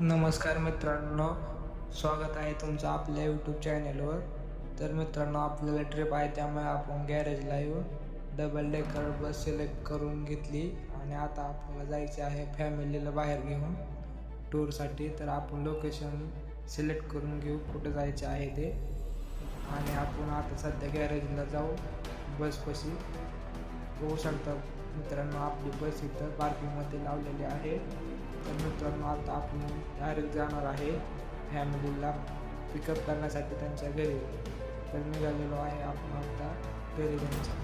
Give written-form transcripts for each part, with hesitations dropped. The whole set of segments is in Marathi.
नमस्कार मित्रांनो, स्वागत आहे तुमचं आपल्या यूट्यूब चॅनलवर. तर मित्रांनो, आपल्याला ट्रिप आहे त्यामुळे आपण गॅरेजला येऊ डबल डेकर बस सिलेक्ट करून घेतली आणि आता आपल्याला जायचे आहे फॅमिलीला बाहेर घेऊन टूरसाठी. तर आपण लोकेशन सिलेक्ट करून घेऊ कुठं जायचे आहे ते आणि आपण आता सध्या गॅरेजला जाऊ बसपाशी. होऊ शकतं मित्रांनो, आपली बस इथं पार्किंगमध्ये लावलेली आहे. तर मित्रांनो, आता आपण डायरेक्ट जाणार आहे फॅमिलीला पिकअप करण्यासाठी त्यांच्या घरी. तर निघालेलो आहे आपण आता घरी त्यांच्या.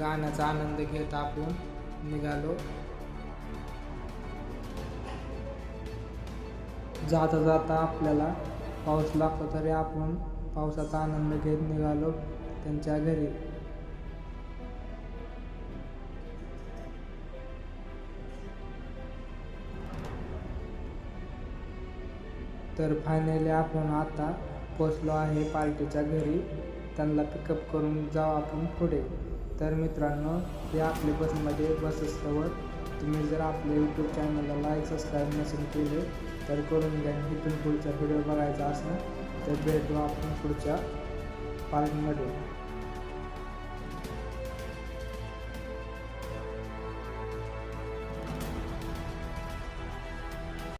गाण्याचा आनंद घेत आपण निघालो. जाता जाता आपल्याला पाऊस लागतो तरी आपण पावसाचा आनंद घेत निघालो त्यांच्या घरी. तर फायनली आपण आता पोचलो आहे पार्टीच्या घरी. त्यांना पिकअप करून जाऊ आपण पुढे. तर मित्रांनो, हे आपल्या बसमध्ये बसस्तवर तुम्ही जर आपल्या यूट्यूब चॅनलला लाईक सबस्क्राईब नसेल केले तर करून घ्या. इथून पुढचा व्हिडिओ बघायचा असेल तर भेटू आपण पुढच्या पार्टमध्ये.